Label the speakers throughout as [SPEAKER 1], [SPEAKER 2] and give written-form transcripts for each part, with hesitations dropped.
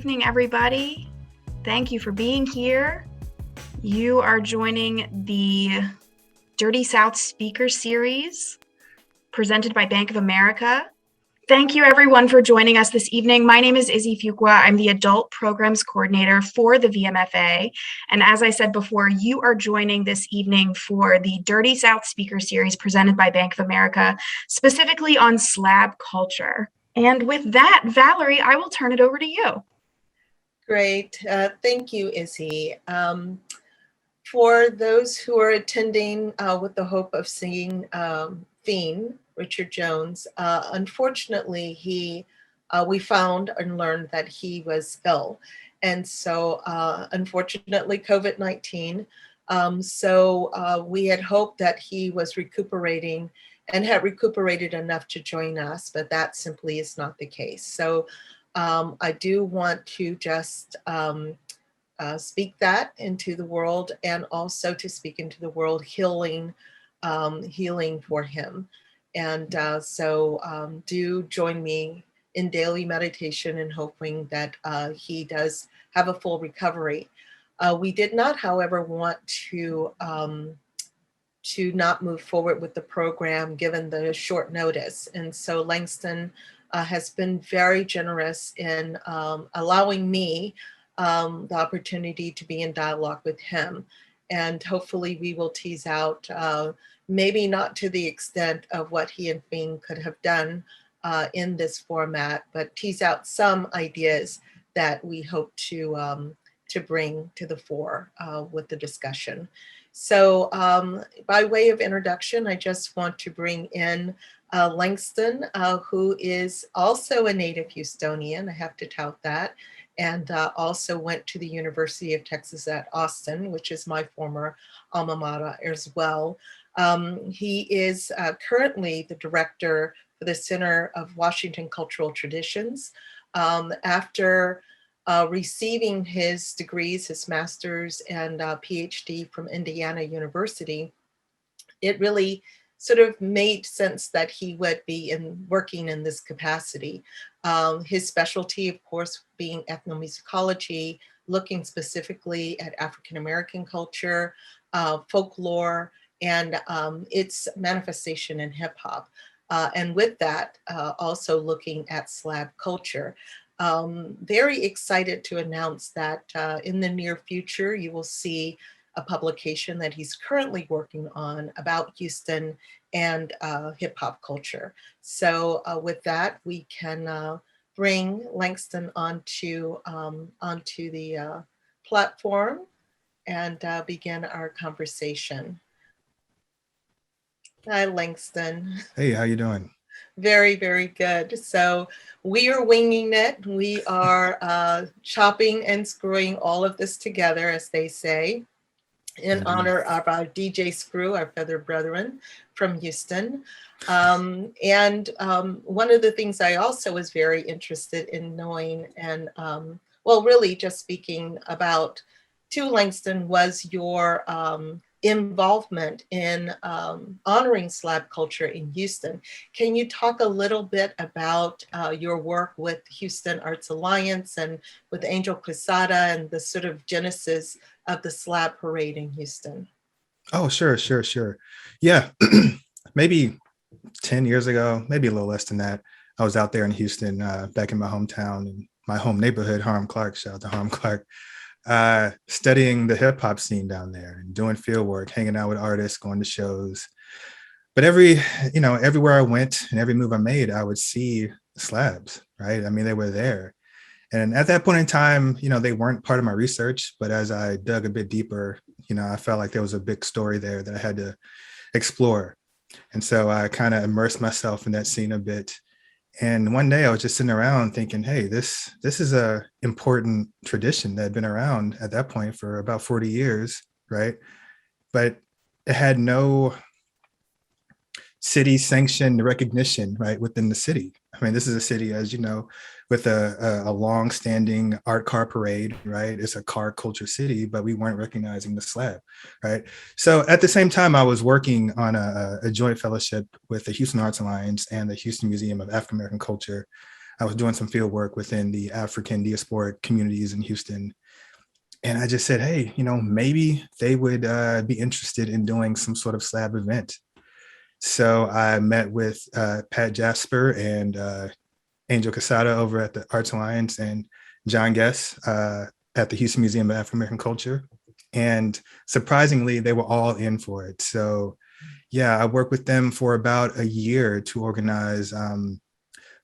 [SPEAKER 1] evening, everybody. Thank you for being here. You are joining the Dirty South Speaker Series presented by Bank of America. Thank you, everyone, for joining us this evening. My name is Izzy Fuqua. I'm the Adult Programs Coordinator for the VMFA. And as I said before, you are joining this evening for the Dirty South Speaker Series presented by Bank of America, specifically on SLAB culture. And with that, Valerie, I will turn it over to you.
[SPEAKER 2] Great. Thank you, Izzy. For those who are attending with the hope of seeing Fiend, Richard Jones, unfortunately, we found and learned that he was ill. And so unfortunately, COVID-19. So we had hoped that he was recuperating and had recuperated enough to join us, but that simply is not the case. So I do want to just speak that into the world, and also to speak into the world healing for him. And so do join me in daily meditation and hoping that he does have a full recovery. We did not, however, want to not move forward with the program given the short notice. And so Langston has been very generous in allowing me the opportunity to be in dialogue with him. And hopefully we will tease out, maybe not to the extent of what he and Fiend could have done in this format, but tease out some ideas that we hope to bring to the fore with the discussion. So by way of introduction, I just want to bring in Langston, who is also a native Houstonian, I have to tout that, and also went to the University of Texas at Austin, which is my former alma mater as well. He is currently the director for the Center of Washington Cultural Traditions. After receiving his degrees, his master's and PhD from Indiana University, it really sort of made sense that he would be working in this capacity. His specialty, of course, being ethnomusicology, looking specifically at African-American culture, folklore, and its manifestation in hip hop. And with that, also looking at SLAB culture. Very excited to announce that in the near future, you will see a publication that he's currently working on about Houston and hip hop culture. So with that, we can bring Langston onto the platform and begin our conversation. Hi, Langston.
[SPEAKER 3] Hey, how you doing?
[SPEAKER 2] Very, very good. So we are winging it. We are chopping and screwing all of this together, as they say, in honor of our DJ Screw, our feather brethren from Houston. And one of the things I also was very interested in knowing, and well, really just speaking about to Langston, was your involvement in honoring SLAB culture in Houston. Can you talk a little bit about your work with Houston Arts Alliance and with Angel Quesada and the sort of genesis of the SLAB parade in Houston?
[SPEAKER 3] Oh, sure. Yeah, maybe 10 years ago, maybe a little less than that, I was out there in Houston, back in my hometown, in my home neighborhood, Harlem Clark, shout out to Harlem Clark, studying the hip hop scene down there and doing field work, hanging out with artists, going to shows. But everywhere I went and every move I made, I would see slabs, right? I mean, they were there. And at that point in time, they weren't part of my research, but as I dug a bit deeper, I felt like there was a big story there that I had to explore. And so I kind of immersed myself in that scene a bit. And one day I was just sitting around thinking, hey, this is a important tradition that had been around at that point for about 40 years, right? But it had no city sanctioned recognition, right, within the city. I mean, this is a city, as you know, with a long-standing art car parade, right? It's a car culture city, but we weren't recognizing the SLAB, right? So at the same time, I was working on a joint fellowship with the Houston Arts Alliance and the Houston Museum of African American Culture, I was doing some field work within the African diasporic communities in Houston. And I just said, hey, maybe they would be interested in doing some sort of SLAB event. So I met with Pat Jasper and Angel Casada over at the Arts Alliance and John Guess at the Houston Museum of African American Culture. And surprisingly, they were all in for it. So yeah, I worked with them for about a year to organize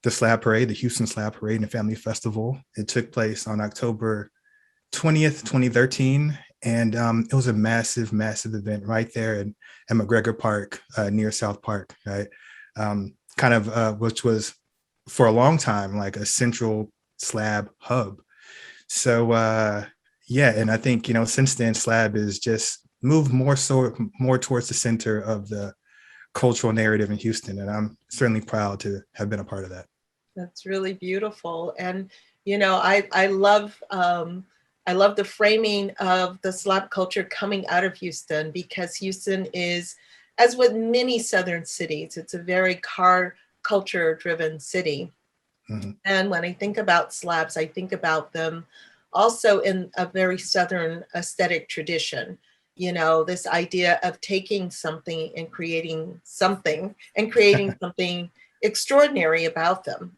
[SPEAKER 3] the SLAB Parade, the Houston SLAB Parade and Family Festival. It took place on October 20th, 2013. And it was a massive, massive event right there at McGregor Park near South Park, right? Which was for a long time like a central SLAB hub. So yeah, and I think, since then SLAB is just moved more towards the center of the cultural narrative in Houston. And I'm certainly proud to have been a part of that.
[SPEAKER 2] That's really beautiful. And, I love the framing of the SLAB culture coming out of Houston, because Houston is, as with many Southern cities, it's a very car culture driven city. Mm-hmm. And when I think about SLABs, I think about them also in a very Southern aesthetic tradition. This idea of taking something and creating something extraordinary about them,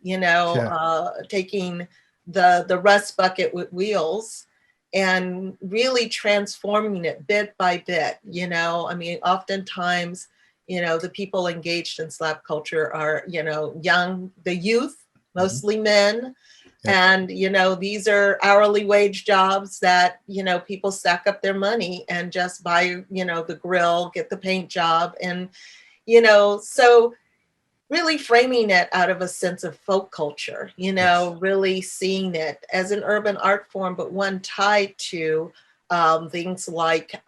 [SPEAKER 2] taking the rust bucket with wheels and really transforming it bit by bit. Oftentimes, the people engaged in SLAB culture are, young, the youth, mostly men. And, these are hourly wage jobs that, people stack up their money and just buy, the grill, get the paint job. And, so really framing it out of a sense of folk culture, really seeing it as an urban art form, but one tied to things like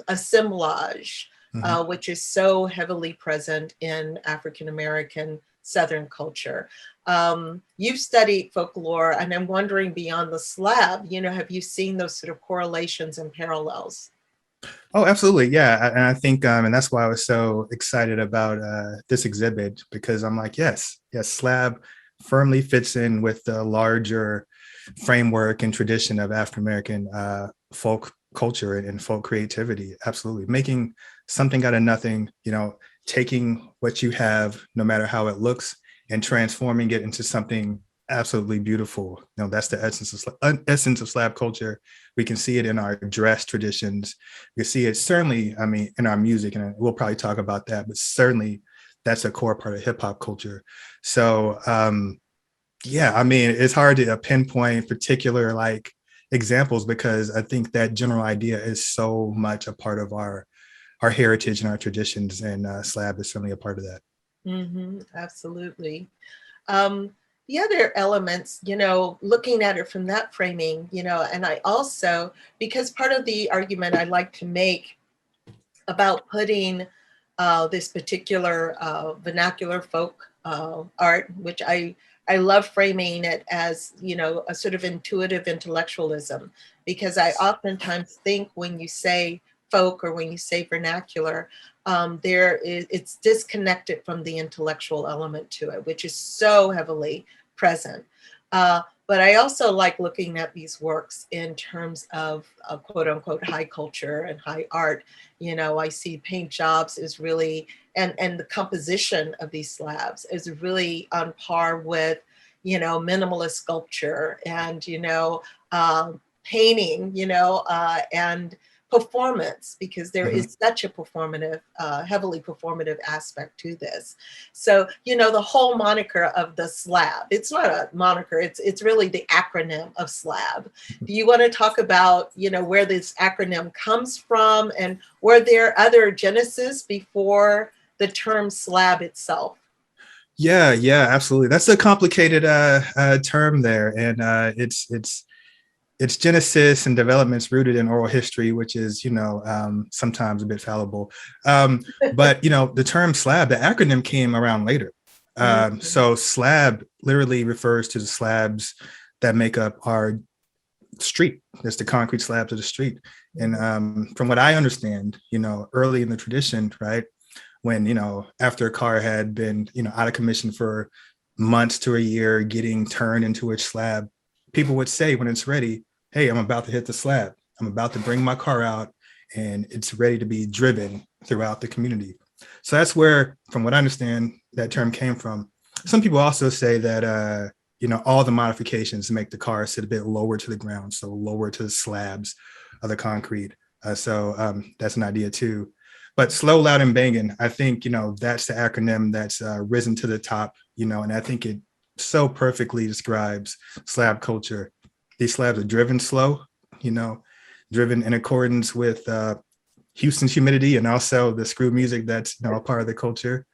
[SPEAKER 2] assemblage, which is so heavily present in African-American Southern culture. You've studied folklore, and I'm wondering, beyond the SLAB, have you seen those sort of correlations and parallels?
[SPEAKER 3] Oh, absolutely. Yeah. And I think, and that's why I was so excited about this exhibit, because I'm like, yes, SLAB firmly fits in with the larger framework and tradition of African-American folk culture and folk creativity. Absolutely. Making something out of nothing, taking what you have, no matter how it looks, and transforming it into something absolutely beautiful. That's the essence of SLAB culture. We can see it in our dress traditions. We can see it certainly, in our music, and we'll probably talk about that, but certainly that's a core part of hip hop culture. So it's hard to pinpoint particular like examples, because I think that general idea is so much a part of our heritage and our traditions, and SLAB is certainly a part of that.
[SPEAKER 2] Mm-hmm, absolutely. The other elements, looking at it from that framing, and I also, because part of the argument I like to make about putting this particular vernacular folk art, which I love framing it as, a sort of intuitive intellectualism, because I oftentimes think when you say folk or when you say vernacular, it's disconnected from the intellectual element to it, which is so heavily present. But I also like looking at these works in terms of quote unquote high culture and high art. I see paint jobs is really, and the composition of these slabs is really on par with, minimalist sculpture and, painting, and performance, because there is such a performative, heavily performative aspect to this. So, the whole moniker of the SLAB, it's not a moniker, it's really the acronym of SLAB. Do you want to talk about, where this acronym comes from, and were there other genesis before the term SLAB itself?
[SPEAKER 3] Yeah, absolutely. That's a complicated term there. And its genesis and developments rooted in oral history, which is, sometimes a bit fallible. But, the term SLAB, the acronym came around later. So SLAB literally refers to the slabs that make up our street. There's the concrete slabs of the street. And from what I understand, early in the tradition, right, when, after a car had been, out of commission for months to a year getting turned into a slab, people would say when it's ready, hey, I'm about to hit the slab. I'm about to bring my car out and it's ready to be driven throughout the community. So that's where, from what I understand, that term came from. Some people also say that, all the modifications make the car sit a bit lower to the ground, so lower to the slabs of the concrete. So that's an idea too. But slow, loud, and banging, I think, that's the acronym that's risen to the top, and I think it so perfectly describes slab culture. These slabs are driven slow, driven in accordance with Houston's humidity and also the screw music that's a part of the culture.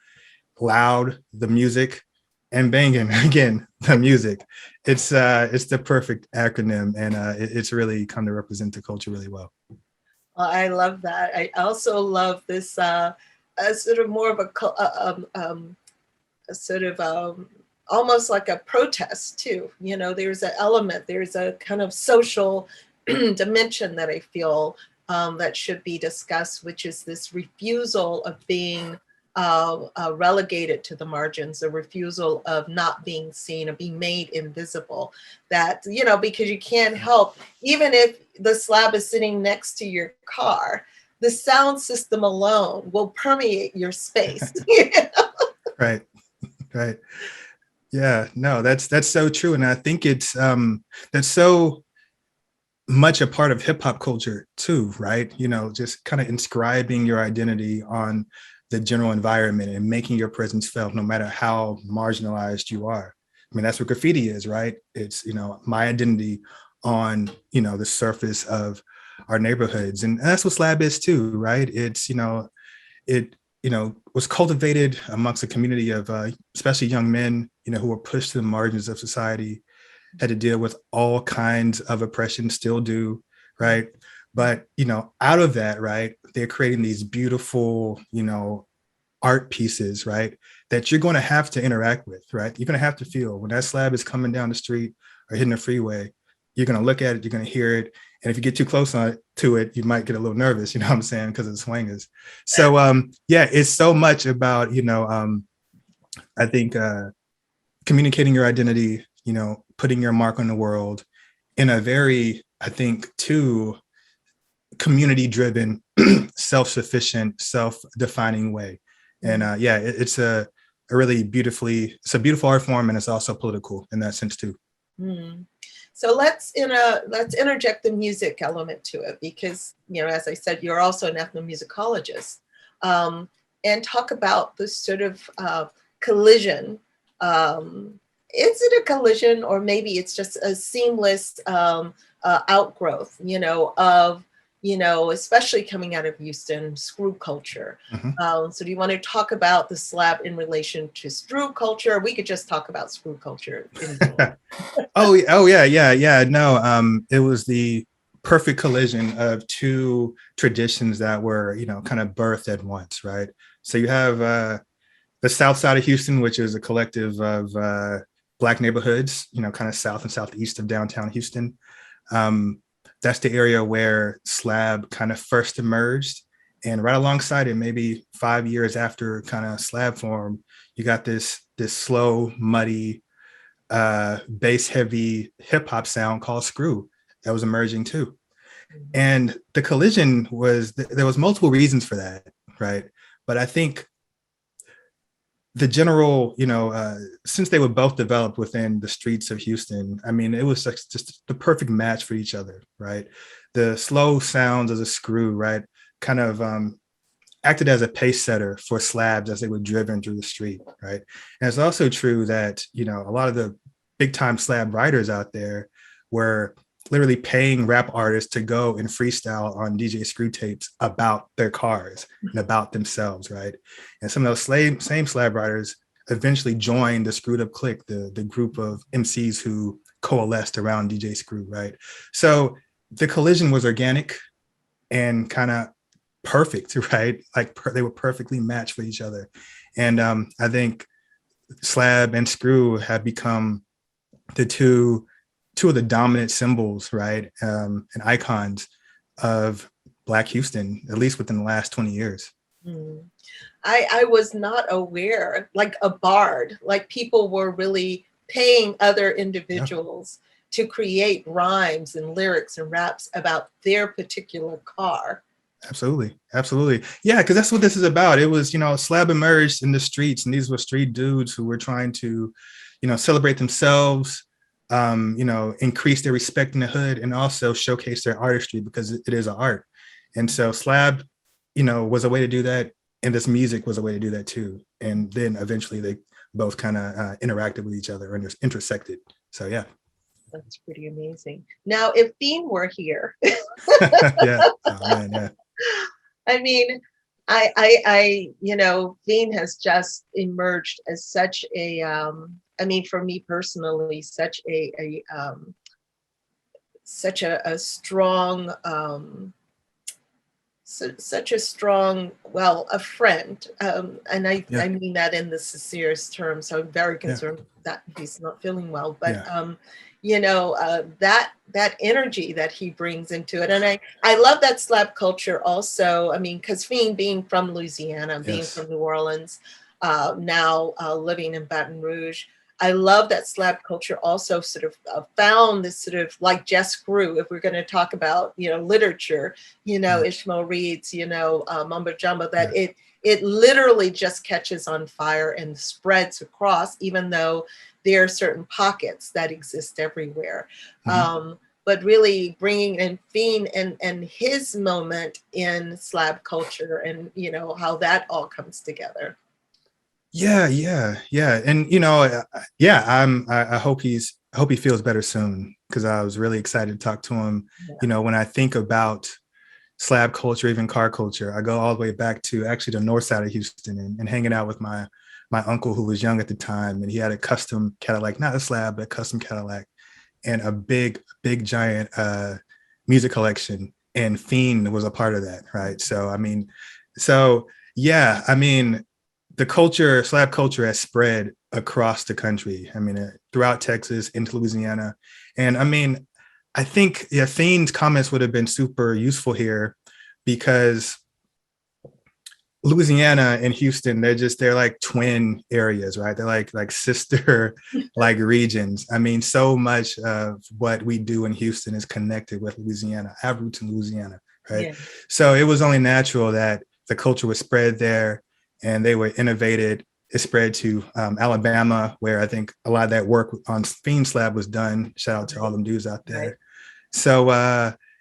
[SPEAKER 3] Loud, the music, and banging, again, the music. It's the perfect acronym, and it's really come to represent the culture really well.
[SPEAKER 2] Well, I love that. I also love this sort of more of a sort of almost like a protest too. There's an element, there's a kind of social dimension that I feel that should be discussed, which is this refusal of being relegated to the margins, a refusal of not being seen, of being made invisible. That, because you can't help, even if the slab is sitting next to your car, the sound system alone will permeate your space.
[SPEAKER 3] Right. Yeah, no, that's so true. And I think it's that's so much a part of hip hop culture too, right? Just kind of inscribing your identity on the general environment and making your presence felt no matter how marginalized you are. I mean, that's what graffiti is, right? It's, my identity on, the surface of our neighborhoods. And that's what SLAB is too, right? It's, it was cultivated amongst a community of especially young men, who were pushed to the margins of society, had to deal with all kinds of oppression, still do, right? But, out of that, right, they're creating these beautiful, art pieces, right, that you're going to have to interact with, right? You're going to have to feel when that slab is coming down the street or hitting the freeway. You're going to look at it, you're going to hear it. And if you get too close to it, you might get a little nervous, you know what I'm saying, because of the swingers. So, it's so much about, I think communicating your identity, putting your mark on the world in a very, I think, too, community-driven, self-sufficient, self-defining way. And it's a beautiful art form, and it's also political in that sense too.
[SPEAKER 2] So let's interject the music element to it, because as I said, you're also an ethnomusicologist, and talk about this sort of collision. Is it a collision, or maybe it's just a seamless outgrowth, of especially coming out of Houston, screw culture.
[SPEAKER 3] Mm-hmm.
[SPEAKER 2] So do you want to talk about the slab in relation to screw culture? We could just talk about screw culture.
[SPEAKER 3] Oh yeah. No, it was the perfect collision of two traditions that were, kind of birthed at once, right? So you have the south side of Houston, which is a collective of Black neighborhoods, kind of south and southeast of downtown Houston. That's the area where slab kind of first emerged. And right alongside it, maybe 5 years after kind of slab form, you got this slow, muddy, bass heavy hip hop sound called screw that was emerging too. And the collision there was multiple reasons for that, right? But I think the general, since they were both developed within the streets of Houston, I mean, it was just the perfect match for each other, right? The slow sounds of the screw, right, kind of acted as a pace setter for slabs as they were driven through the street, right? And it's also true that, a lot of the big time slab writers out there were literally paying rap artists to go and freestyle on DJ Screw tapes about their cars and about themselves, right? And some of those same slab writers eventually joined the Screwed Up Clique, the group of MCs who coalesced around DJ Screw, right? So the collision was organic and kind of perfect, right? Like they were perfectly matched for each other. And I think slab and screw have become the two of the dominant symbols, right? And icons of Black Houston, at least within the last 20 years.
[SPEAKER 2] Mm. I was not aware, like a bard, like people were really paying other
[SPEAKER 3] Yeah,
[SPEAKER 2] individuals to create rhymes and lyrics and raps about their particular car.
[SPEAKER 3] absolutely. Absolutely. Yeah, because that's what this is about. It was, Slab emerged in the streets, and these were street dudes who were trying to, celebrate themselves, increase their respect in the hood, and also showcase their artistry because it is an art. And so Slab, was a way to do that. And this music was a way to do that too. And then eventually they both kind of interacted with each other and intersected. So yeah.
[SPEAKER 2] That's pretty amazing. Now, if Bean were here,
[SPEAKER 3] Yeah. Oh man, yeah.
[SPEAKER 2] I mean, Bean has just emerged as such a, I mean, for me personally, such a strong, such a strong, well, a friend. And
[SPEAKER 3] Yeah.
[SPEAKER 2] I mean that in the sincerest terms. So I'm very
[SPEAKER 3] Yeah.
[SPEAKER 2] concerned that he's not feeling well. But
[SPEAKER 3] Yeah.
[SPEAKER 2] that energy that he brings into it. And I love that slab culture also. I mean, because being from Louisiana, being
[SPEAKER 3] Yes.
[SPEAKER 2] from New Orleans, now living in Baton Rouge, I love that slab culture also sort of found this sort of like Jess Grew, if we're going to talk about, literature,
[SPEAKER 3] Yeah.
[SPEAKER 2] Ishmael Reed's, Mumbo Jumbo, that
[SPEAKER 3] Yeah.
[SPEAKER 2] it literally just catches on fire and spreads across, even though there are certain pockets that exist everywhere.
[SPEAKER 3] Mm-hmm.
[SPEAKER 2] But really bringing in Fiend and his moment in slab culture and, how that all comes together.
[SPEAKER 3] Yeah, yeah. And yeah, I hope I hope he feels better soon because I was really excited to talk to him.
[SPEAKER 2] Yeah.
[SPEAKER 3] When I think about slab culture, even car culture, I go all the way back to actually the north side of Houston and hanging out with my uncle who was young at the time, and he had a custom Cadillac, not a slab, but a custom Cadillac, and a big giant music collection. And Fiend was a part of that, right? So I mean, so yeah, I mean, slab culture has spread across the country. I mean, throughout Texas into Louisiana. And I mean, I think, yeah, Fiend's comments would have been super useful here because Louisiana and Houston, they're like twin areas, right? They're like sister like regions. I mean, so much of what we do in Houston is connected with Louisiana. I have roots in Louisiana, right?
[SPEAKER 2] Yeah.
[SPEAKER 3] So it was only natural that the culture was spread there and they were innovated. It spread to Alabama, where I think a lot of that work on Fiend Slab was done. Shout out to all them dudes out there.
[SPEAKER 2] Right.
[SPEAKER 3] So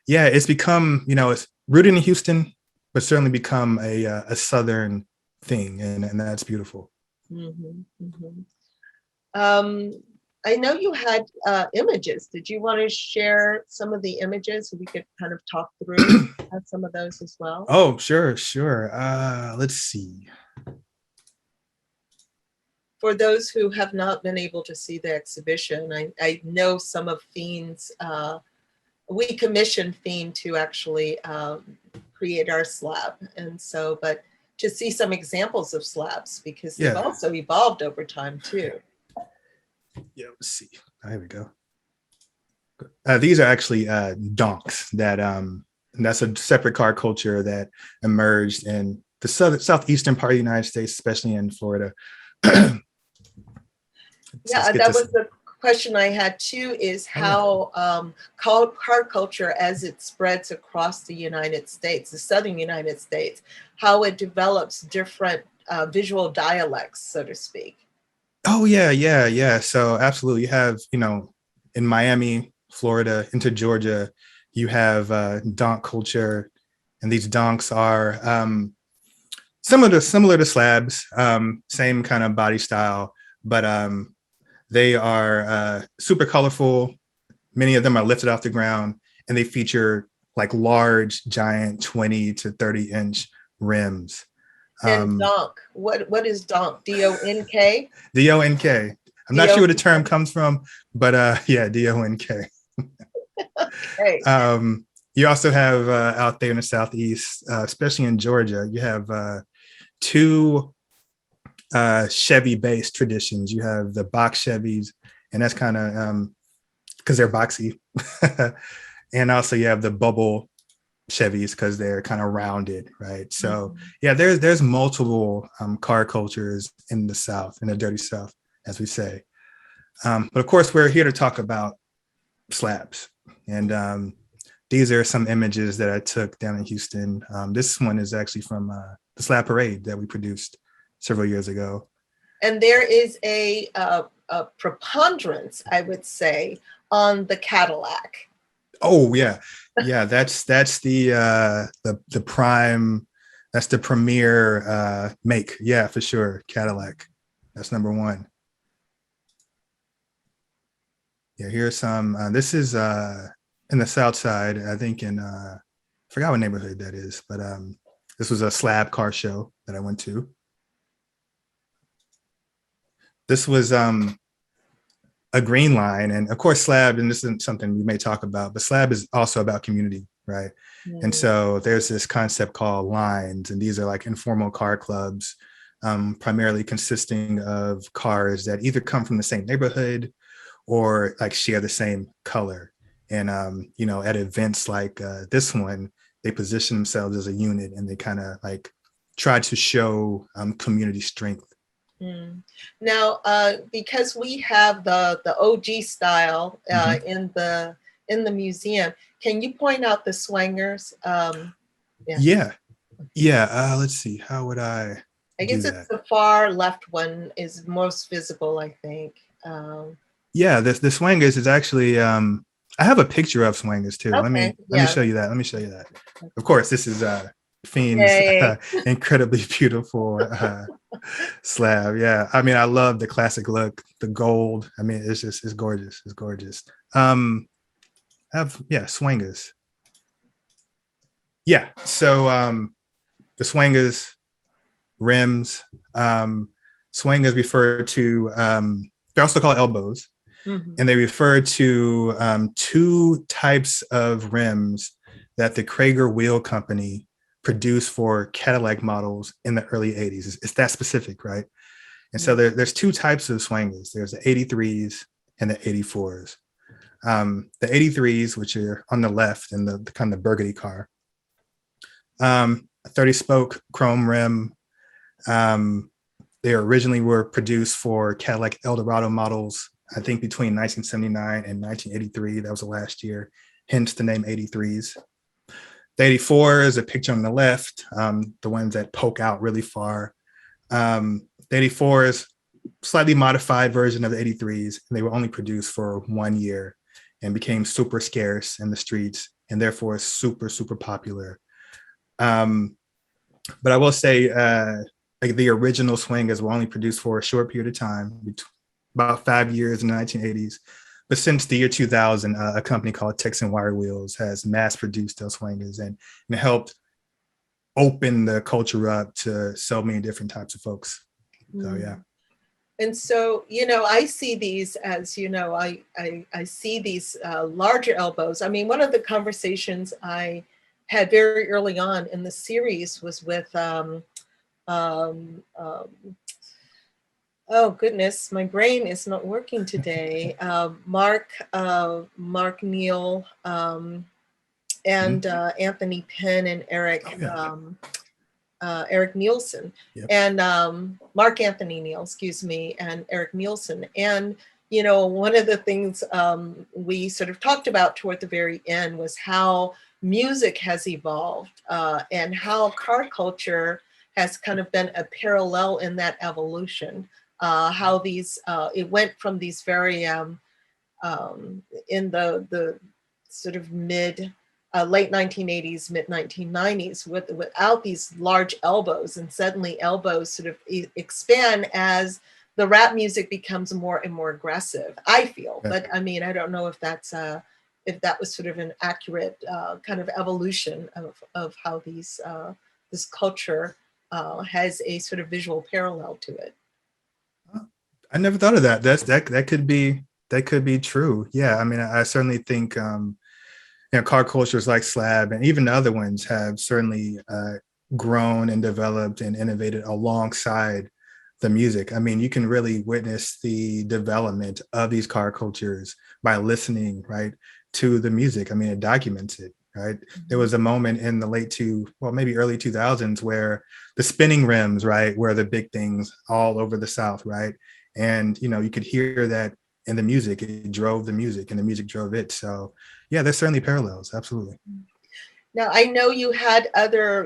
[SPEAKER 3] yeah, it's become, it's rooted in Houston, but certainly become a Southern thing. And that's beautiful.
[SPEAKER 2] Mm-hmm, mm-hmm. I know you had images. Did you want to share some of the images so we could kind of talk through some of those as well?
[SPEAKER 3] Oh, sure. Let's see.
[SPEAKER 2] For those who have not been able to see the exhibition, I know some of Fiend's, we commissioned Fiend to actually create our slab. And so, but to see some examples of slabs, because they've also evolved over time too.
[SPEAKER 3] Yeah, let's see. Here we go. These are actually donks that's a separate car culture that emerged in the southeastern part of the United States, especially in Florida.
[SPEAKER 2] Yeah, that was the question I had too, is how car culture, as it spreads across the United States, the southern United States, how it develops different visual dialects, so to speak.
[SPEAKER 3] Oh, yeah. So absolutely. You have, in Miami, Florida, into Georgia, you have donk culture. And these donks are similar to slabs, same kind of body style, but they are super colorful. Many of them are lifted off the ground, and they feature like large, giant 20 to 30 inch rims.
[SPEAKER 2] And donk, what is donk? D-O-N-K?
[SPEAKER 3] D-O-N-K. I'm not sure where the term comes from, but yeah, D-O-N-K.
[SPEAKER 2] Okay.
[SPEAKER 3] You also have out there in the Southeast, especially in Georgia, you have two Chevy-based traditions. You have the box Chevys, and that's kind of because they're boxy. And also you have the bubble Chevys because they're kind of rounded, right? So yeah, there's multiple car cultures in the South, in the dirty South, as we say. But of course, we're here to talk about slabs. And these are some images that I took down in Houston. This one is actually from the Slab Parade that we produced several years ago.
[SPEAKER 2] And there is a preponderance, I would say, on the Cadillac.
[SPEAKER 3] Oh yeah, yeah. That's the prime. That's the premier make. Yeah, for sure. Cadillac. That's number one. Yeah, here's some. This is in the South Side. I think in I forgot what neighborhood that is, but this was a slab car show that I went to. This was a green line, and of course slab, and this isn't something we may talk about, but slab is also about community, right? And so there's this concept called lines, and these are like informal car clubs, primarily consisting of cars that either come from the same neighborhood or like share the same color. And you know, at events like this one, they position themselves as a unit, and they kind of like try to show community strength.
[SPEAKER 2] Now, because we have the OG style in the museum, can you point out the swangers?
[SPEAKER 3] Yeah. Let's see. How would I?
[SPEAKER 2] I guess it's the far left one is most visible, I think.
[SPEAKER 3] Yeah, the swangers is actually. I have a picture of swangers too.
[SPEAKER 2] Okay,
[SPEAKER 3] Let me show you that. Let me show you that. Of course, this is Fiend's incredibly beautiful slab. Yeah, I mean, I love the classic look, the gold. I mean, it's gorgeous. It's gorgeous. Swangers. Yeah, so the swangers, rims, swangers refer to. They're also called elbows, and they refer to two types of rims that the Krager Wheel Company produced for Cadillac models in the early 80s. It's that specific, right? And so there's two types of swangers. There's the 83s and the 84s. The 83s, which are on the left in the kind of burgundy car, 30 spoke chrome rim. They originally were produced for Cadillac Eldorado models, I think between 1979 and 1983. That was the last year, hence the name 83s. The 84 is a picture on the left, the ones that poke out really far. The 84 is slightly modified version of the 83s, and they were only produced for 1 year and became super scarce in the streets, and therefore super, super popular. But I will say, like the original swingers were only produced for a short period of time, about 5 years in the 1980s. But since the year 2000, a company called Texan Wire Wheels has mass produced those swingers and helped open the culture up to so many different types of folks. So, yeah.
[SPEAKER 2] And so, you know, I see these as, you know, I see these larger elbows. I mean, one of the conversations I had very early on in the series was with, oh goodness, my brain is not working today. Mark Neal and Anthony Penn and Eric Nielsen.
[SPEAKER 3] Yep.
[SPEAKER 2] And Mark Anthony Neal, excuse me, and Eric Nielsen. And you know, one of the things we sort of talked about toward the very end was how music has evolved and how car culture has kind of been a parallel in that evolution. How these, it went from these very, in the sort of late 1980s, mid 1990s, without these large elbows, and suddenly elbows sort of expand as the rap music becomes more and more aggressive, I feel. But I mean, I don't know if that's, if that was sort of an accurate kind of evolution of how these, this culture has a sort of visual parallel to it.
[SPEAKER 3] I never thought of that. That could be true. Yeah, I mean, I certainly think you know, car cultures like slab and even the other ones have certainly grown and developed and innovated alongside the music. I mean, you can really witness the development of these car cultures by listening, right, to the music. I mean, it documents it, right? There was a moment in the maybe early 2000s where the spinning rims, right, were the big things all over the South, right? And, you could hear that in the music. It drove the music and the music drove it. So yeah, there's certainly parallels. Absolutely.
[SPEAKER 2] Now, I know you had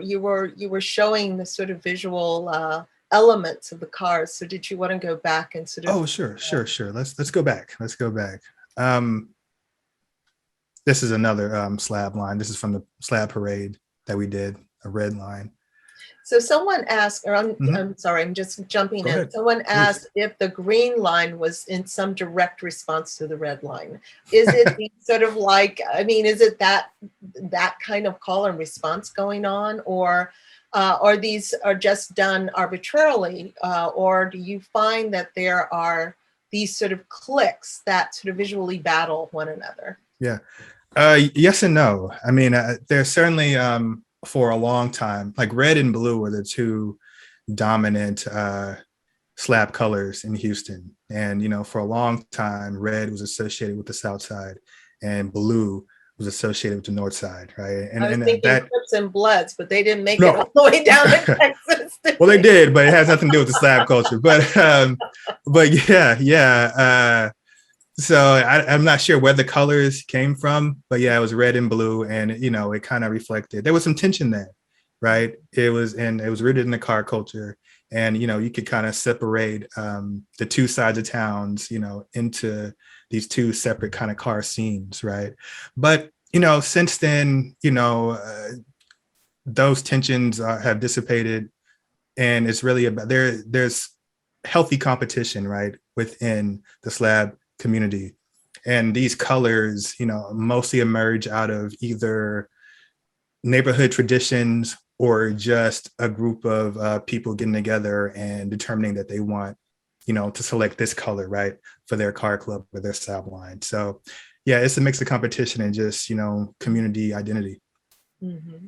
[SPEAKER 2] you were showing the sort of visual elements of the cars. So did you want to go back and sort of?
[SPEAKER 3] Oh, sure. Let's go back. This is another SLAB line. This is from the SLAB parade that we did, a red line.
[SPEAKER 2] So someone asked, or I'm sorry, I'm just jumping in. Someone asked if the green line was in some direct response to the red line. Is it sort of like, I mean, is it that kind of call and response going on, or these are just done arbitrarily, or do you find that there are these sort of cliques that sort of visually battle one another?
[SPEAKER 3] Yeah, yes and no. I mean, there's certainly for a long time, like red and blue were the two dominant SLAB colors in Houston. And, for a long time, red was associated with the South Side and blue was associated with the North Side, right?
[SPEAKER 2] I was thinking Crips and Bloods, but they didn't make it all the way down to Texas.
[SPEAKER 3] Well, they did, but it has nothing to do with the SLAB culture. But yeah. So I'm not sure where the colors came from, but yeah, it was red and blue, and it kind of reflected. There was some tension there, right? It was rooted in the car culture, and you could kind of separate the two sides of towns, into these two separate kind of car scenes, right? But since then, those tensions have dissipated, and it's really about there's healthy competition, right, within the SLAB community. And these colors, mostly emerge out of either neighborhood traditions or just a group of people getting together and determining that they want, to select this color, right, for their car club or their SLAB line. So yeah, it's a mix of competition and just, community identity.
[SPEAKER 2] Mm-hmm.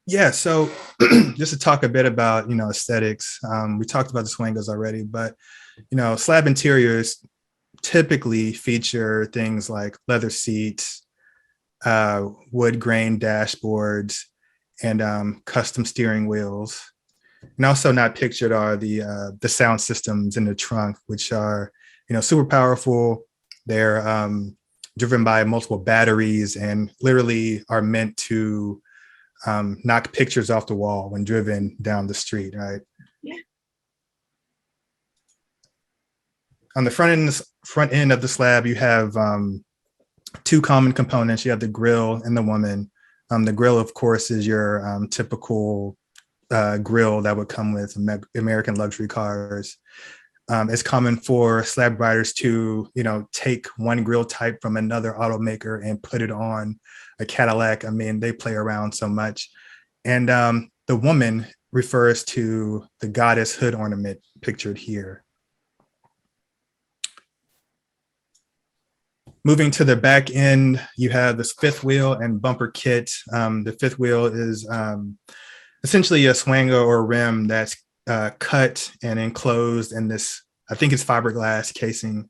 [SPEAKER 3] Yeah, so just to talk a bit about, aesthetics, we talked about the swangos already, but, SLAB interiors typically feature things like leather seats, wood grain dashboards, and custom steering wheels. And also not pictured are the sound systems in the trunk, which are, super powerful. They're driven by multiple batteries and literally are meant to knock pictures off the wall when driven down the street, right?
[SPEAKER 1] Yeah.
[SPEAKER 3] On the front end of the SLAB, you have two common components. You have the grille and the woman. The grille, of course, is your typical grille that would come with American luxury cars. It's common for SLAB riders to, take one grille type from another automaker and put it on a Cadillac. I mean, they play around so much. And the woman refers to the goddess hood ornament pictured here. Moving to the back end, you have this fifth wheel and bumper kit. The fifth wheel is essentially a swanger or rim that's cut and enclosed in this, I think it's fiberglass casing,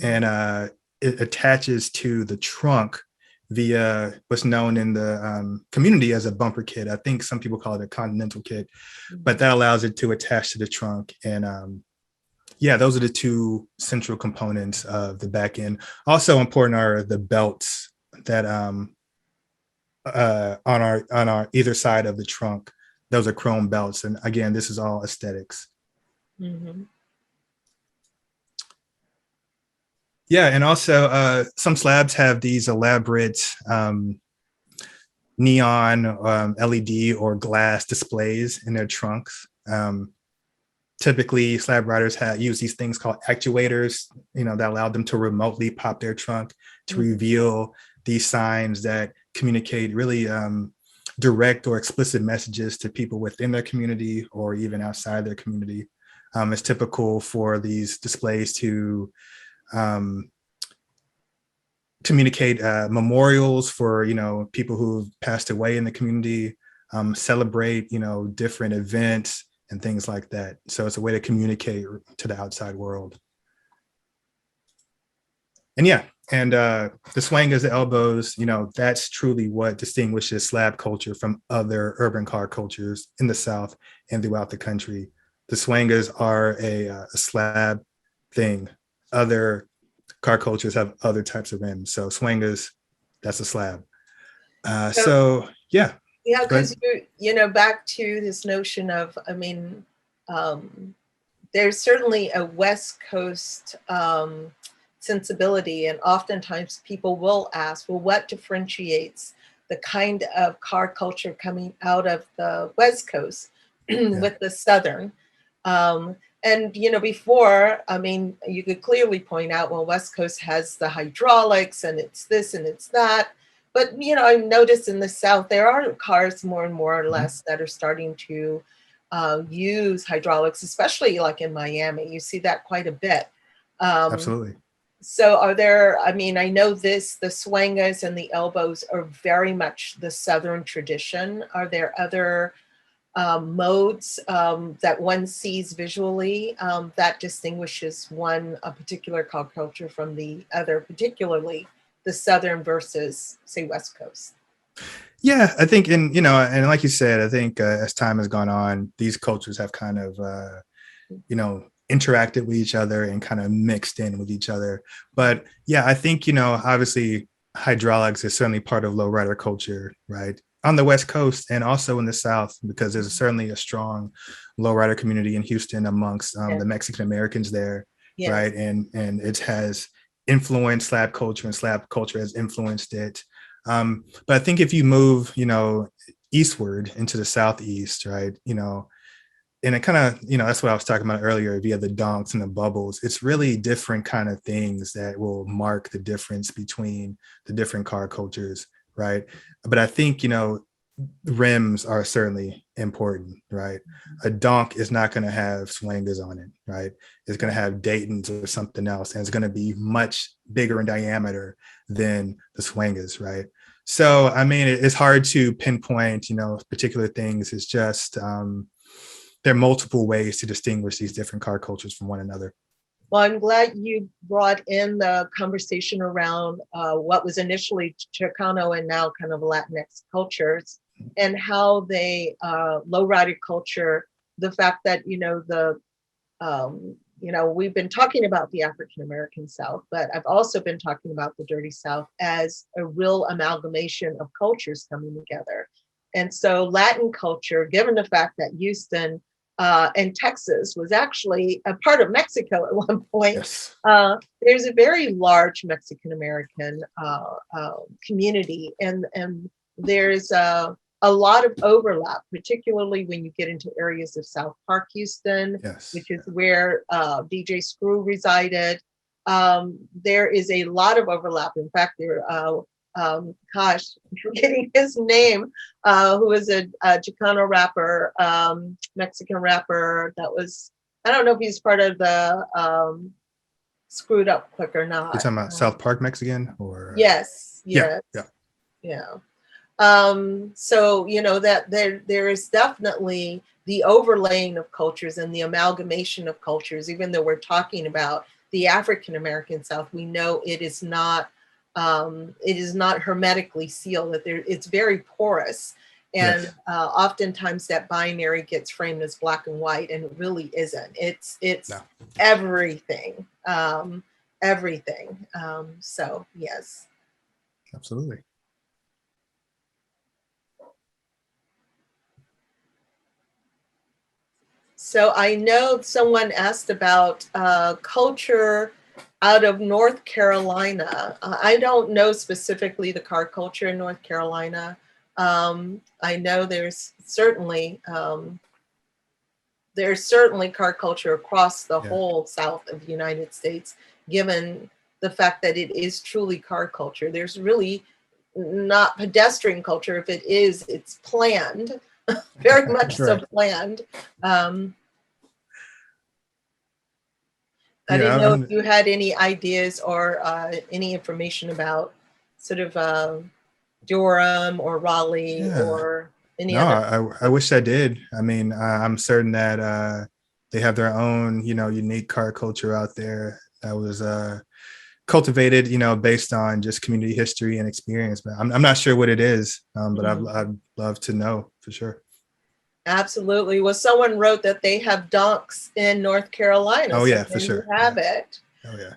[SPEAKER 3] and it attaches to the trunk via what's known in the community as a bumper kit. I think some people call it a continental kit, but that allows it to attach to the trunk. And yeah, those are the two central components of the back end. Also important are the belts that on our either side of the trunk. Those are chrome belts. And again, this is all aesthetics.
[SPEAKER 2] Mm-hmm.
[SPEAKER 3] Yeah, and also some SLABs have these elaborate neon LED or glass displays in their trunks. Typically, SLAB riders use these things called actuators, that allow them to remotely pop their trunk to reveal these signs that communicate really direct or explicit messages to people within their community or even outside their community. It's typical for these displays to communicate memorials for people who've passed away in the community, celebrate different events and things like that. So it's a way to communicate to the outside world. And yeah, and the swangers, the elbows, that's truly what distinguishes slab culture from other urban car cultures in the South and throughout the country. The swangers are a slab thing. Other car cultures have other types of rims. So swangers, that's a slab.
[SPEAKER 2] So,
[SPEAKER 3] So yeah,
[SPEAKER 2] yeah,
[SPEAKER 3] but
[SPEAKER 2] because back to this notion of, I mean, um, there's certainly a West Coast sensibility, and oftentimes people will ask, well, what differentiates the kind of car culture coming out of the West Coast
[SPEAKER 3] yeah,
[SPEAKER 2] with the Southern? Um, and before, I mean, you could clearly point out, well, West Coast has the hydraulics, and it's this and it's that. But I noticed in the South there are cars more and more or less that are starting to use hydraulics, especially like in Miami. You see that quite a bit. Um,
[SPEAKER 3] absolutely.
[SPEAKER 2] so are there, I mean, I know the swangas and the elbows are very much the Southern tradition. Are there other modes that one sees visually that distinguishes a particular culture from the other, particularly the Southern versus, say, West Coast?
[SPEAKER 3] Yeah, I think, and like you said, I think as time has gone on, these cultures have kind of, interacted with each other and kind of mixed in with each other. But yeah, I think, obviously hydraulics is certainly part of lowrider culture, right? On the West Coast and also in the South, because there's certainly a strong lowrider community in Houston amongst
[SPEAKER 2] Yeah.
[SPEAKER 3] the Mexican Americans there,
[SPEAKER 2] Yes.
[SPEAKER 3] right? And it has influenced slab culture, and slab culture has influenced it. But I think if you move, eastward into the Southeast, right, and it kind of, that's what I was talking about earlier via the donks and the bubbles. It's really different kind of things that will mark the difference between the different car cultures, right? But I think, rims are certainly important, right? A donk is not going to have swangers on it, right? It's going to have Dayton's or something else, and it's going to be much bigger in diameter than the swangers, right? So, I mean, it's hard to pinpoint, particular things. It's just, there are multiple ways to distinguish these different car cultures from one another.
[SPEAKER 2] Well, I'm glad you brought in the conversation around what was initially Chicano and now kind of Latinx cultures, and how they lowrider culture. The fact that we've been talking about the African American South, but I've also been talking about the Dirty South as a real amalgamation of cultures coming together. And so Latin culture, given the fact that Houston and Texas was actually a part of Mexico at one point.
[SPEAKER 3] Yes.
[SPEAKER 2] There's a very large Mexican American community, and there's a lot of overlap, particularly when you get into areas of South Park, Houston,
[SPEAKER 3] Yes.
[SPEAKER 2] which is where DJ Screw resided. There is a lot of overlap. In fact, I'm forgetting his name, who was a Chicano rapper, Mexican rapper that was, I don't know if he's part of the Screwed Up Quick or not.
[SPEAKER 3] You're talking about South Park Mexican or?
[SPEAKER 2] Yes.
[SPEAKER 3] Yeah.
[SPEAKER 2] So, that there is definitely the overlaying of cultures and the amalgamation of cultures. Even though we're talking about the African American South, we know it is not hermetically sealed, that it's very porous. And
[SPEAKER 3] Yes.
[SPEAKER 2] Oftentimes that binary gets framed as black and white, and it really isn't. It's
[SPEAKER 3] No.
[SPEAKER 2] everything. Everything. So yes.
[SPEAKER 3] Absolutely.
[SPEAKER 2] So I know someone asked about culture out of North Carolina. I don't know specifically the car culture in North Carolina. I know there's certainly car culture across the whole South of the United States, given the fact that it is truly car culture. There's really not pedestrian culture. If it is, it's planned, very much so planned. I didn't know if you had any ideas or any information about sort of Durham or Raleigh or any other.
[SPEAKER 3] I wish I did. I mean, I'm certain that they have their own, unique car culture out there that was cultivated, based on just community history and experience. But I'm not sure what it is, but I'd love to know for sure.
[SPEAKER 2] Absolutely. Well, someone wrote that they have Donks in North Carolina.
[SPEAKER 3] Oh,
[SPEAKER 2] so
[SPEAKER 3] yeah, for sure.
[SPEAKER 2] You have it.
[SPEAKER 3] Oh, yeah.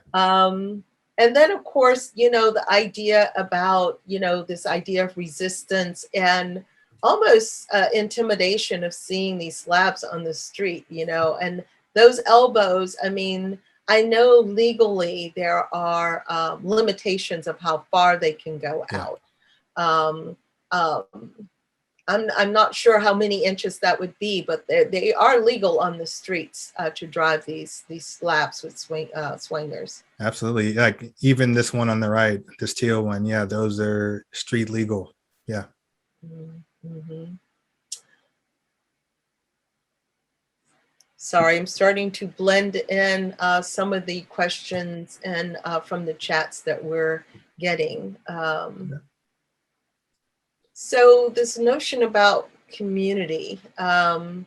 [SPEAKER 2] And then, of course, the idea about, this idea of resistance and almost intimidation of seeing these slabs on the street, and those elbows. I mean, I know legally there are limitations of how far they can go out. Um, I'm not sure how many inches that would be, but they are legal on the streets to drive these slabs with swingers.
[SPEAKER 3] Absolutely. Like even this one on the right, this teal one. Yeah, those are street legal. Yeah.
[SPEAKER 2] Mm-hmm. Sorry, I'm starting to blend in some of the questions and from the chats that we're getting. So this notion about community, I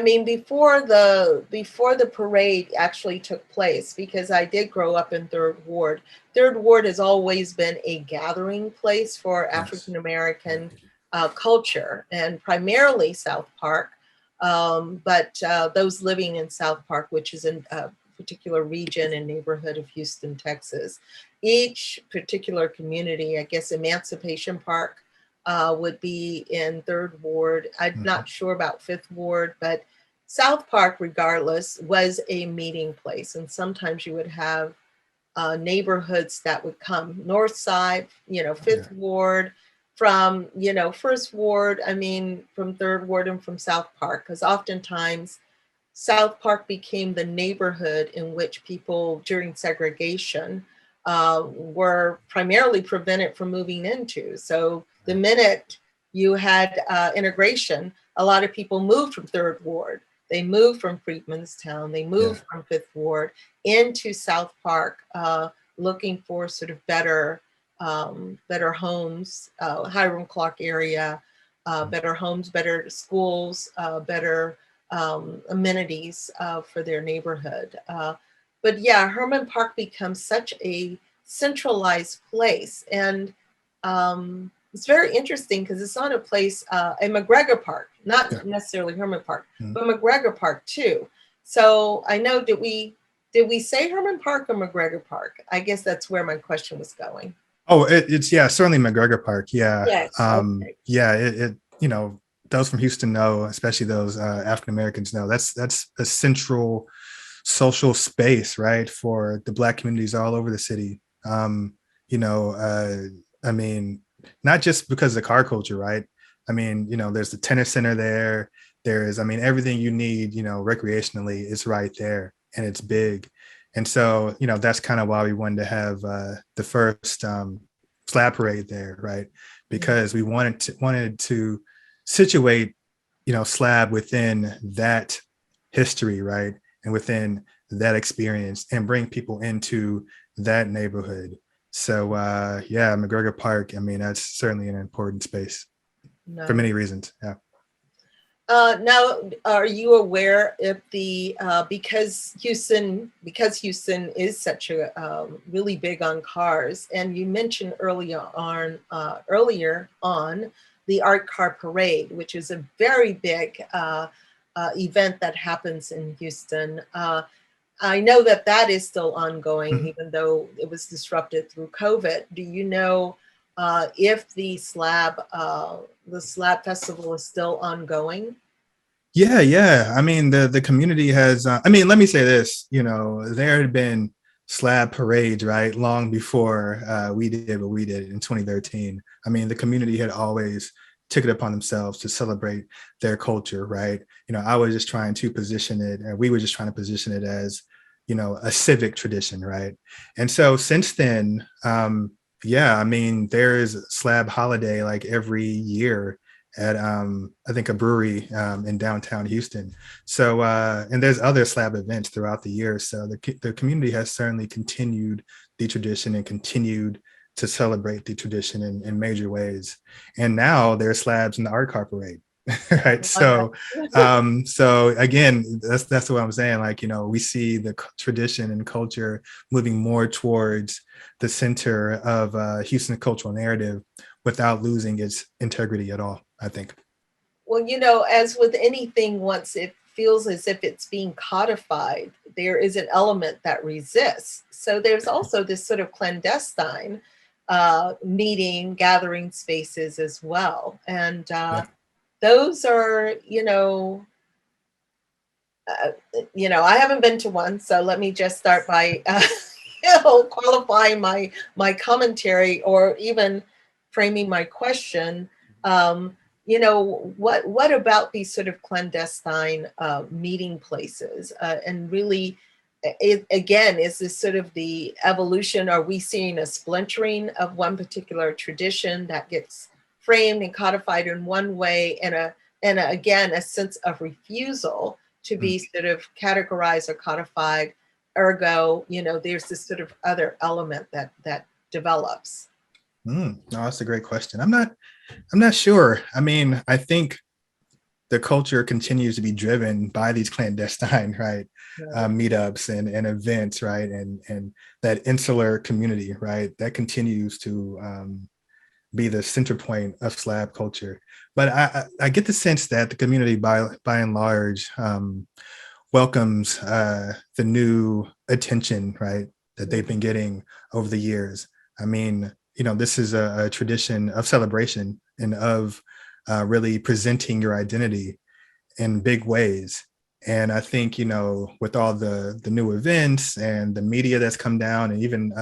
[SPEAKER 2] mean, before the parade actually took place, because I did grow up in Third Ward. Third Ward has always been a gathering place for African American culture, and primarily South Park. But those living in South Park, which is in a particular region and neighborhood of Houston, Texas, each particular community, I guess Emancipation Park would be in Third Ward. I'm not sure about Fifth Ward, but South Park, regardless, was a meeting place. And sometimes you would have neighborhoods that would come North Side, Fifth Ward, from, First Ward, I mean, from Third Ward and from South Park, because oftentimes South Park became the neighborhood in which people during segregation were primarily prevented from moving into. So the minute you had integration, a lot of people moved from Third Ward. They moved from Freedmanstown. They moved from Fifth Ward into South Park, looking for sort of better homes, Hiram Clark area, better homes, better schools, better amenities for their neighborhood. But yeah, Herman Park becomes such a centralized place. And it's very interesting because it's not a place, a McGregor Park, not necessarily Herman Park, but McGregor Park too. So I know, did we say Herman Park or McGregor Park? I guess that's where my question was going.
[SPEAKER 3] Oh, it's certainly McGregor Park. Yeah.
[SPEAKER 2] Yes. Okay.
[SPEAKER 3] Yeah. It those from Houston know, especially those African Americans know, that's a central social space, right, for the Black communities all over the city. I mean, not just because of the car culture, right? I mean, there's the tennis center there. There's, everything you need, recreationally is right there, and it's big. And so, that's kind of why we wanted to have the first SLAB parade there, right? Because we wanted to situate, SLAB within that history, right? And within that experience, and bring people into that neighborhood. So McGregor Park, that's certainly an important space for many reasons. Yeah.
[SPEAKER 2] Now, are you aware if because Houston is such a really big on cars, and you mentioned earlier on the Art Car Parade, which is a very big event that happens in Houston. I know that is still ongoing, even though it was disrupted through COVID. Do you know if the SLAB festival is still ongoing?
[SPEAKER 3] Yeah. The community has, let me say this, there had been SLAB parades, right, long before we did what we did in 2013. The community had always took it upon themselves to celebrate their culture, right? I was just trying to position it, and we were just trying to position it as, a civic tradition, right? And so since then, there is SLAB holiday like every year at I think a brewery in downtown Houston. So and there's other SLAB events throughout the year. So the community has certainly continued the tradition and continued to celebrate the tradition in major ways. And now there's SLABs in the Art Car Parade. Right. So again, that's what I'm saying. Like, we see the tradition and culture moving more towards the center of Houston cultural narrative without losing its integrity at all, I think.
[SPEAKER 2] Well, as with anything, once it feels as if it's being codified, there is an element that resists. So there's also this sort of clandestine meeting, gathering spaces as well. And those are, I haven't been to one, so let me just start by qualifying my commentary, or even framing my question. What about these sort of clandestine meeting places? And really, again, is this sort of the evolution? Are we seeing a splintering of one particular tradition that gets framed and codified in one way, and again, a sense of refusal to be sort of categorized or codified? Ergo, there's this sort of other element that develops.
[SPEAKER 3] No, that's a great question. I'm not sure. I mean, I think the culture continues to be driven by these clandestine, right, meetups and events, right, and that insular community, right, that continues to be the center point of SLAB culture. But I get the sense that the community, by and large, welcomes the new attention, right, that they've been getting over the years. I mean, this is a tradition of celebration and of really presenting your identity in big ways. And I think, with all the new events and the media that's come down, and even,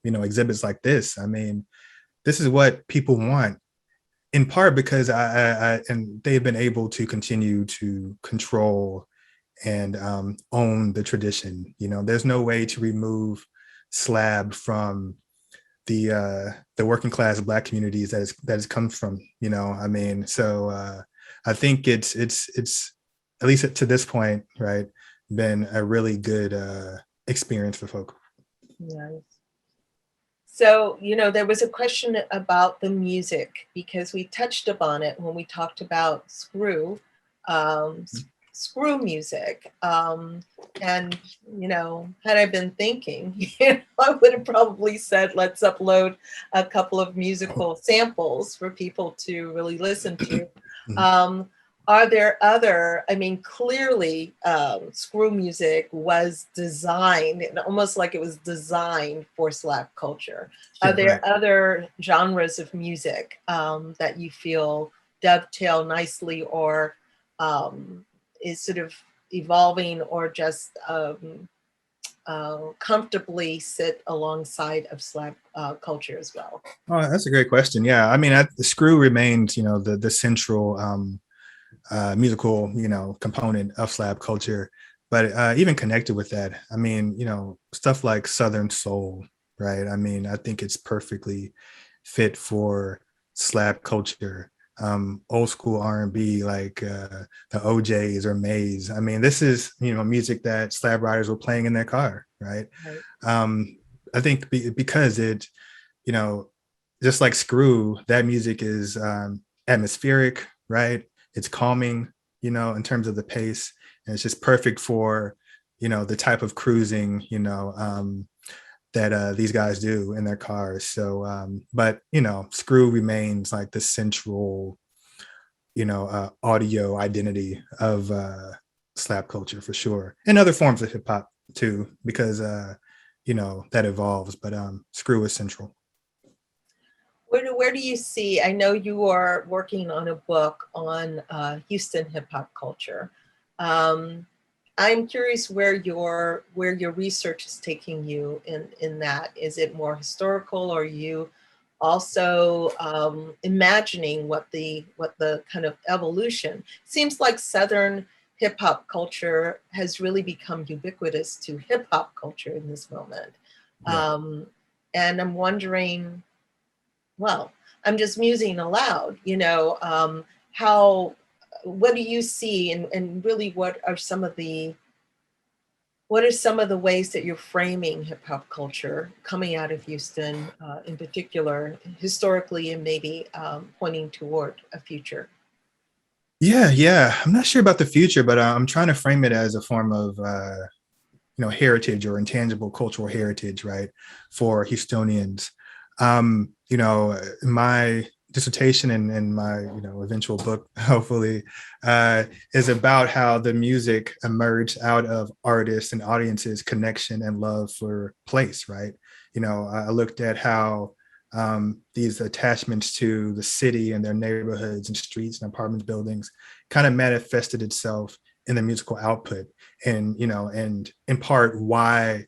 [SPEAKER 3] exhibits like this, I mean, this is what people want, in part because and they've been able to continue to control and own the tradition. There's no way to remove SLAB from the working class Black communities that has come from. I mean, so I think it's at least to this point, right, been a really good experience for folk.
[SPEAKER 2] Nice. So, there was a question about the music, because we touched upon it when we talked about screw music. And, had I been thinking, I would have probably said, let's upload a couple of musical samples for people to really listen to. Are there other, clearly screw music was designed, almost like it was designed for SLAB culture. Are there other genres of music that you feel dovetail nicely, or is sort of evolving, or just comfortably sit alongside of SLAB culture as well?
[SPEAKER 3] Oh, that's a great question. Yeah, I mean, the screw remains, the central musical, component of SLAB culture. But even connected with that, I mean, stuff like Southern soul, right? I mean, I think it's perfectly fit for SLAB culture. Old school R&B, like the OJs or Mays. I mean, this is, music that SLAB riders were playing in their car, right? I think because it, just like screw, that music is atmospheric, right? It's calming, in terms of the pace, and it's just perfect for, the type of cruising, that these guys do in their cars. So, but, screw remains like the central, audio identity of SLAB culture for sure, and other forms of hip hop too, because, that evolves, but screw is central.
[SPEAKER 2] Where do you see, I know you are working on a book on Houston hip hop culture. I'm curious where your research is taking you in that. Is it more historical, or are you also imagining what the kind of evolution? Seems like Southern hip hop culture has really become ubiquitous to hip hop culture in this moment. Yeah. And I'm wondering, well, I'm just musing aloud, what do you see, and really what are some of the ways that you're framing hip hop culture coming out of Houston, in particular, historically, and maybe pointing toward a future?
[SPEAKER 3] Yeah. I'm not sure about the future, but I'm trying to frame it as a form of, heritage or intangible cultural heritage, right, for Houstonians. My dissertation and my, eventual book, hopefully, is about how the music emerged out of artists and audiences' connection and love for place, right? I looked at how these attachments to the city and their neighborhoods and streets and apartment buildings kind of manifested itself in the musical output, and in part why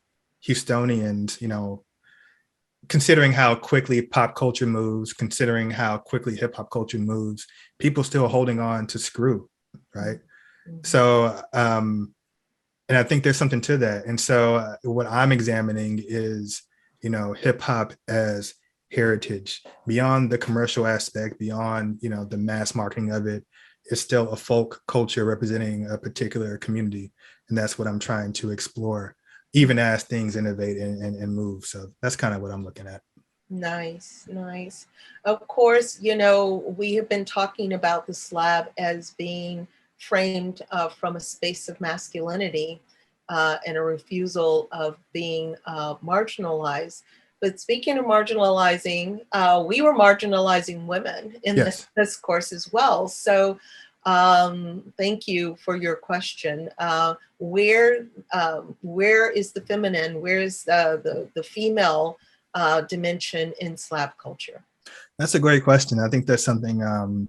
[SPEAKER 3] Houstonians, considering how quickly pop culture moves, considering how quickly hip hop culture moves, people still holding on to Screw, right? Mm-hmm. So, and I think there's something to that. And so what I'm examining is, hip hop as heritage beyond the commercial aspect, beyond, the mass marketing of it. It's still a folk culture representing a particular community. And that's what I'm trying to explore, even as things innovate and move. So that's kind of what I'm looking at.
[SPEAKER 2] Nice. Of course, we have been talking about the SLAB as being framed from a space of masculinity and a refusal of being marginalized. But speaking of marginalizing, we were marginalizing women in this course as well. So thank you for your question. Where is the feminine? Where is the female dimension in SLAB culture?
[SPEAKER 3] That's a great question. I think that's something, I'm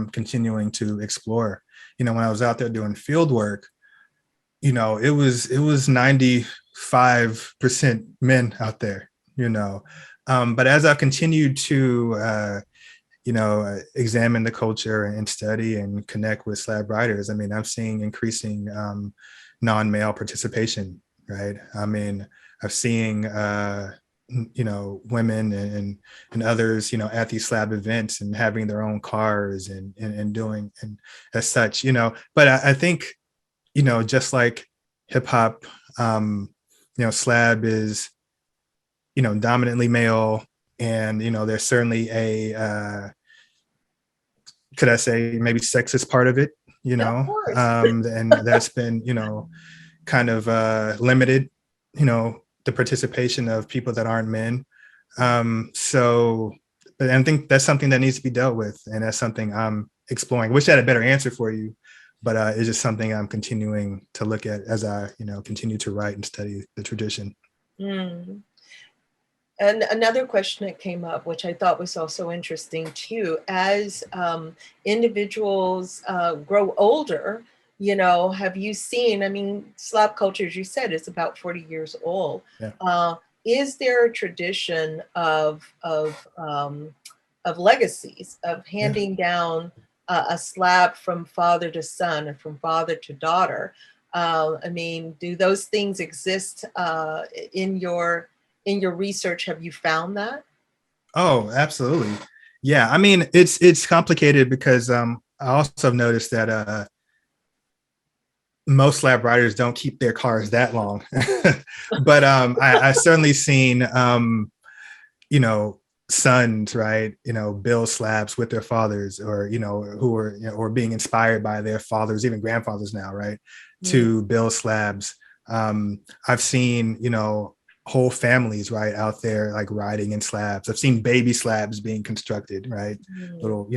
[SPEAKER 3] continuing to explore. When I was out there doing field work, it was 95% men out there, but as I've continued to, examine the culture and study and connect with SLAB writers, I'm seeing increasing non-male participation, right? I've seen, women and others, at these SLAB events and having their own cars and doing and as such, but I think, just like hip hop, SLAB is, dominantly male, and, there's certainly a, could I say maybe sexist part of it, and that's been, kind of limited, the participation of people that aren't men. So, but I think that's something that needs to be dealt with. And that's something I'm exploring. Wish I had a better answer for you, but it's just something I'm continuing to look at as I, continue to write and study the tradition.
[SPEAKER 2] Mm. And another question that came up, which I thought was also interesting too, as individuals grow older, have you seen, SLAB culture, as you said, is about 40 years old. Yeah. Is there a tradition of legacies, of handing down a SLAB from father to son and from father to daughter? Do those things exist in your research? Have you found that?
[SPEAKER 3] Oh, absolutely. Yeah. It's complicated because I also have noticed that most SLAB writers don't keep their cars that long. But I certainly seen, sons, right, build SLABs with their fathers, or, who are, or being inspired by their fathers, even grandfathers now, right, to build SLABs. I've seen, whole families right out there like riding in SLABs. I've seen baby SLABs being constructed, right? Little,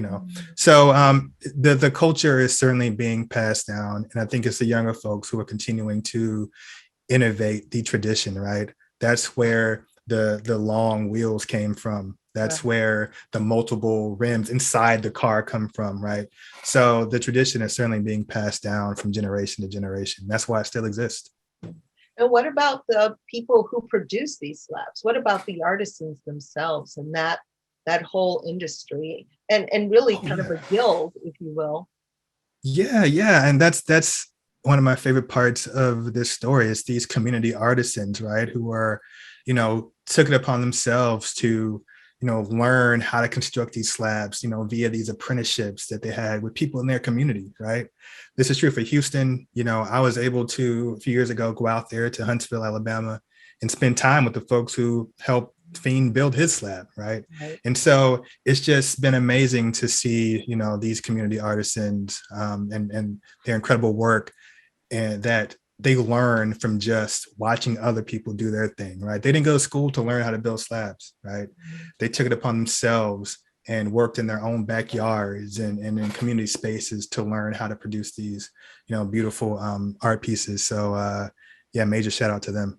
[SPEAKER 3] So the culture is certainly being passed down, and I think it's the younger folks who are continuing to innovate the tradition, right? That's where the long wheels came from. That's where the multiple rims inside the car come from, right? So the tradition is certainly being passed down from generation to generation. That's why it still exists.
[SPEAKER 2] And what about the people who produce these SLABs? What about the artisans themselves and that whole industry and really kind of a guild, if you will?
[SPEAKER 3] Yeah. And that's one of my favorite parts of this story is these community artisans, right? Who are, took it upon themselves to, learn how to construct these SLABs, via these apprenticeships that they had with people in their community, right? This is true for Houston. I was able to, a few years ago, go out there to Huntsville, Alabama, and spend time with the folks who helped, Fiend build his slab, right?
[SPEAKER 2] Right.
[SPEAKER 3] And so it's just been amazing to see, you know, these community artisans and their incredible work, and that they learn from just watching other people do their thing, right? They didn't go to school to learn how to build slabs, right? They took it upon themselves and worked in their own backyards and in community spaces to learn how to produce these, you know, beautiful art pieces. So yeah, major shout out to them.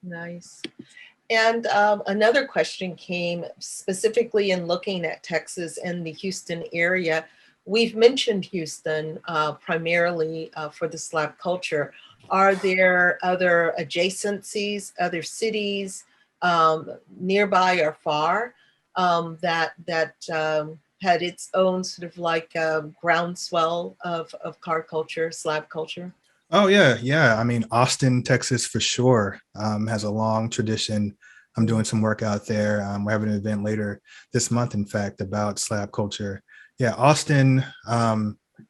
[SPEAKER 2] Nice. And another question came specifically in looking at Texas and the Houston area. We've mentioned Houston primarily for the SLAB culture. Are there other adjacencies, other cities nearby or far that had its own sort of like groundswell of car culture, SLAB culture?
[SPEAKER 3] Oh yeah. I mean, Austin, Texas, for sure, has a long tradition. I'm doing some work out there. We're having an event later this month, in fact, about slab culture. Yeah, Austin,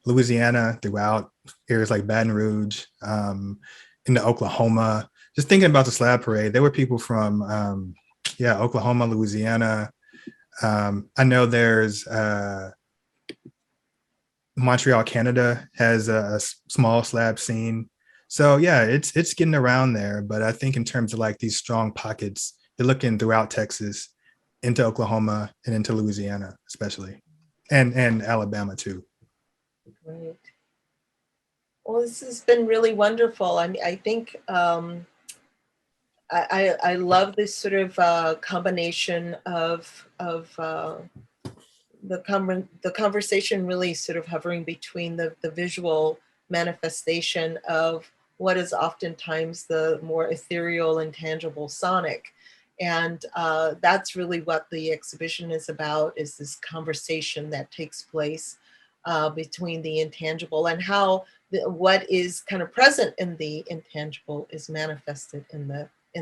[SPEAKER 3] Louisiana, throughout areas like Baton Rouge, into Oklahoma. Just thinking about the slab parade, there were people from, Oklahoma, Louisiana. I know there's Montreal, Canada has a small slab scene. So yeah, it's getting around there. But I think in terms of like these strong pockets, you're looking throughout Texas, into Oklahoma, and into Louisiana, especially, and Alabama too.
[SPEAKER 2] Right. Well, this has been really wonderful. I mean, I think I love this sort of combination of the conversation really sort of hovering between the visual manifestation of what is oftentimes the more ethereal and tangible sonic. And that's really what the exhibition is about, is this conversation that takes place between the intangible and how what is kind of present in the intangible is manifested in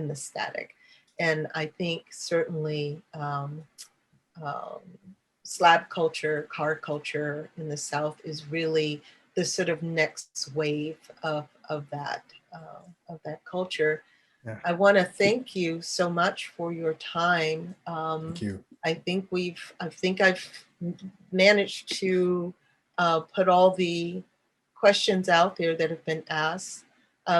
[SPEAKER 2] the static. And I think certainly slab culture, car culture in the South is really the sort of next wave of that culture.
[SPEAKER 3] Yeah.
[SPEAKER 2] I want to thank you so much for your time.
[SPEAKER 3] Thank you.
[SPEAKER 2] I think I've managed to put all the questions out there that have been asked.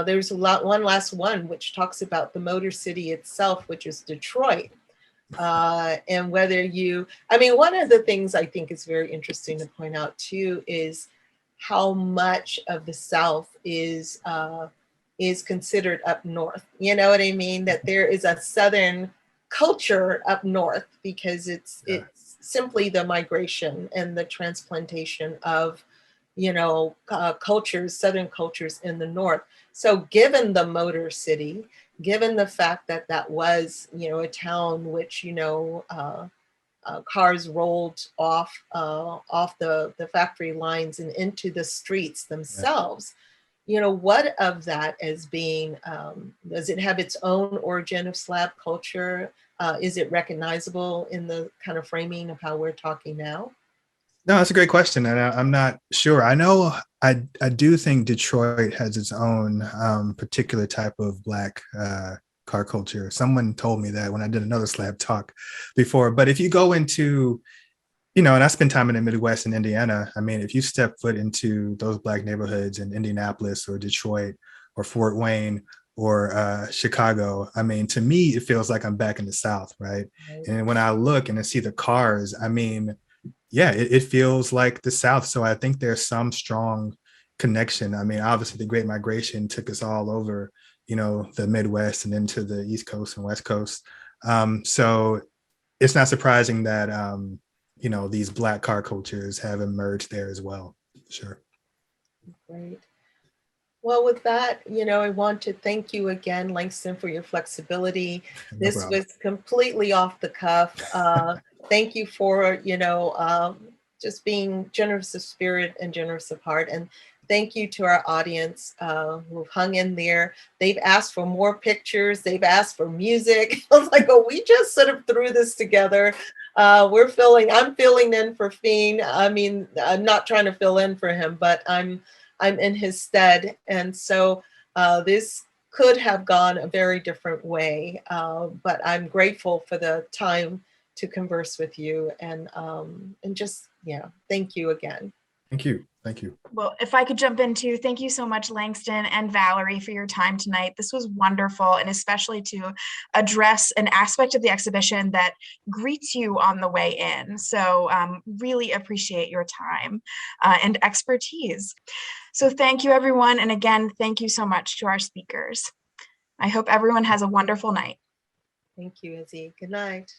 [SPEAKER 2] There's one last one, which talks about the Motor City itself, which is Detroit. And whether one of the things I think is very interesting to point out too is how much of the South is considered up north. You know what I mean? That there is a Southern culture up north because it's simply the migration and the transplantation of cultures, Southern cultures in the North. So given the Motor City, given the fact that that was, a town which, cars rolled off the factory lines and into the streets themselves, what of that as being, does it have its own origin of slab culture? Is it recognizable in the kind of framing of how we're talking now?
[SPEAKER 3] No, that's a great question, and I'm not sure. I know I do think Detroit has its own particular type of Black car culture. Someone told me that when I did another slab talk before. But if you go into, and I spent time in the Midwest in Indiana. I mean, if you step foot into those Black neighborhoods in Indianapolis or Detroit or Fort Wayne or Chicago, I mean, to me, it feels like I'm back in the South, right? And when I look and I see the cars, I mean, yeah, it feels like the South. So I think there's some strong connection. I mean, obviously the Great Migration took us all over, the Midwest and into the East Coast and West Coast. So it's not surprising that, these Black car cultures have emerged there as well. Sure.
[SPEAKER 2] Great. Well, with that, I want to thank you again, Langston, for your flexibility. This was completely off the cuff. Thank you for, just being generous of spirit and generous of heart. And thank you to our audience who've hung in there. They've asked for more pictures. They've asked for music. I was like, oh, we just sort of threw this together. I'm filling in for Fiend. I mean, I'm not trying to fill in for him, but I'm in his stead. And so this could have gone a very different way. But I'm grateful for the time to converse with you, and just, yeah, thank you again.
[SPEAKER 3] Thank you. Thank you.
[SPEAKER 1] Well, if I could jump in too, thank you so much, Langston and Valerie, for your time tonight. This was wonderful, and especially to address an aspect of the exhibition that greets you on the way in. So really appreciate your time and expertise. So thank you, everyone. And again, thank you so much to our speakers. I hope everyone has a wonderful night.
[SPEAKER 2] Thank you, Izzy. Good night.